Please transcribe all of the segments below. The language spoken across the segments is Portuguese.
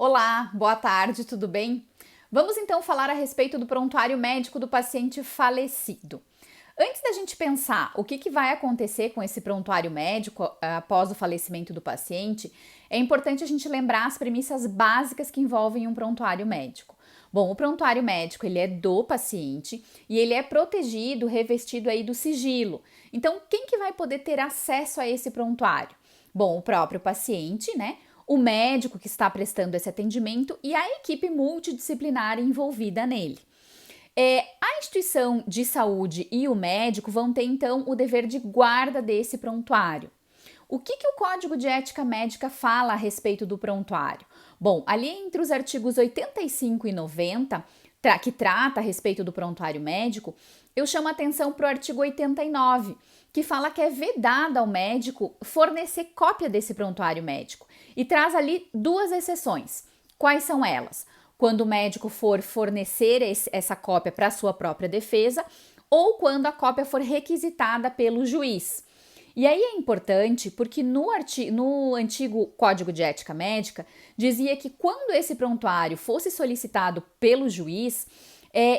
Olá, boa tarde, tudo bem? Vamos então falar a respeito do prontuário médico do paciente falecido. Antes da gente pensar o que vai acontecer com esse prontuário médico após o falecimento do paciente, é importante a gente lembrar as premissas básicas que envolvem um prontuário médico. Bom, o prontuário médico ele é do paciente e ele é protegido, revestido aí do sigilo. Então, quem que vai poder ter acesso a esse prontuário? Bom, o próprio paciente, né? O médico que está prestando esse atendimento e a equipe multidisciplinar envolvida nele. A instituição de saúde e o médico vão ter então o dever de guarda desse prontuário. O que o Código de Ética Médica fala a respeito do prontuário? Bom, ali entre os artigos 85 e 90, que trata a respeito do prontuário médico, eu chamo a atenção para o artigo 89, que fala que é vedado ao médico fornecer cópia desse prontuário médico e traz ali duas exceções. Quais são elas? Quando o médico for fornecer essa cópia para sua própria defesa ou quando a cópia for requisitada pelo juiz. E aí é importante porque no antigo Código de Ética Médica dizia que quando esse prontuário fosse solicitado pelo juiz,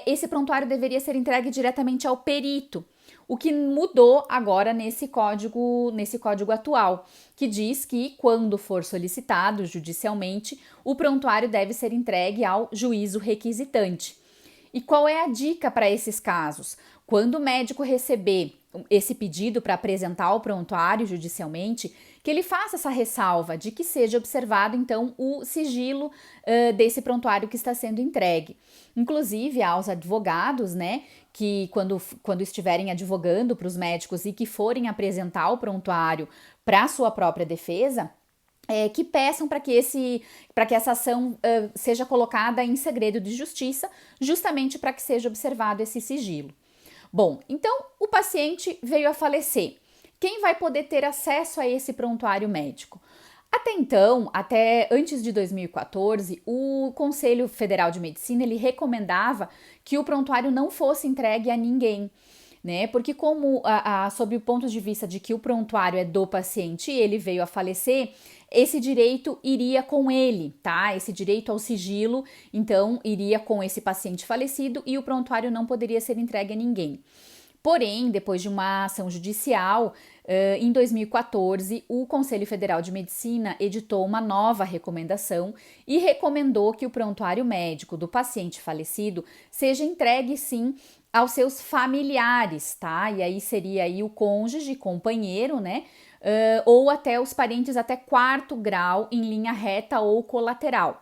esse prontuário deveria ser entregue diretamente ao perito. O que mudou agora nesse código atual, que diz que quando for solicitado judicialmente, o prontuário deve ser entregue ao juízo requisitante. E qual é a dica para esses casos? Quando o médico receber esse pedido para apresentar o prontuário judicialmente, que ele faça essa ressalva de que seja observado então o sigilo desse prontuário que está sendo entregue. Inclusive aos advogados, né, que quando estiverem advogando para os médicos e que forem apresentar o prontuário para a sua própria defesa, que peçam para que essa ação seja colocada em segredo de justiça, justamente para que seja observado esse sigilo. Bom, então o paciente veio a falecer. Quem vai poder ter acesso a esse prontuário médico? Até então, até antes de 2014, o Conselho Federal de Medicina ele recomendava que o prontuário não fosse entregue a ninguém, né? Porque sob o ponto de vista de que o prontuário é do paciente e ele veio a falecer, esse direito iria com ele, tá? Esse direito ao sigilo, então, iria com esse paciente falecido e o prontuário não poderia ser entregue a ninguém. Porém, depois de uma ação judicial, em 2014, o Conselho Federal de Medicina editou uma nova recomendação e recomendou que o prontuário médico do paciente falecido seja entregue, sim, aos seus familiares, tá? E aí seria aí o cônjuge, companheiro, né? Ou até os parentes até quarto grau em linha reta ou colateral.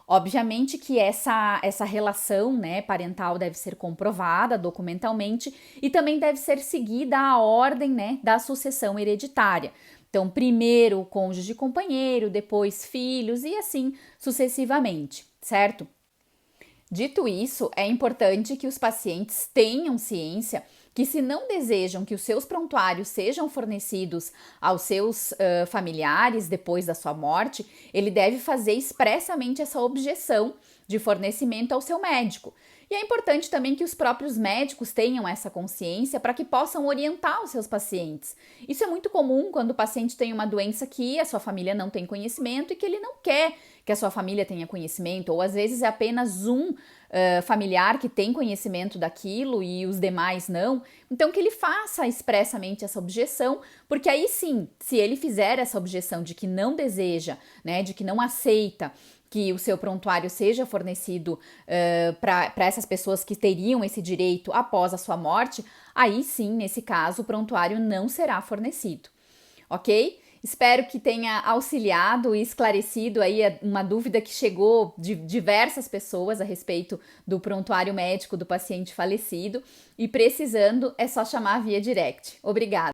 Obviamente que essa relação, né, parental deve ser comprovada documentalmente e também deve ser seguida a ordem, né, da sucessão hereditária. Então, primeiro o cônjuge companheiro, depois filhos e assim sucessivamente, certo? Dito isso, é importante que os pacientes tenham ciência que, se não desejam que os seus prontuários sejam fornecidos aos seus familiares depois da sua morte, ele deve fazer expressamente essa objeção de fornecimento ao seu médico. E é importante também que os próprios médicos tenham essa consciência para que possam orientar os seus pacientes. Isso é muito comum quando o paciente tem uma doença que a sua família não tem conhecimento e que ele não quer que a sua família tenha conhecimento, ou às vezes é apenas um familiar que tem conhecimento daquilo e os demais não. Então, que ele faça expressamente essa objeção, porque aí sim, se ele fizer essa objeção de que não deseja, né, de que não aceita que o seu prontuário seja fornecido para essas pessoas que teriam esse direito após a sua morte, aí sim, nesse caso, o prontuário não será fornecido, ok? Espero que tenha auxiliado e esclarecido aí uma dúvida que chegou de diversas pessoas a respeito do prontuário médico do paciente falecido e precisando é só chamar via direct. Obrigada!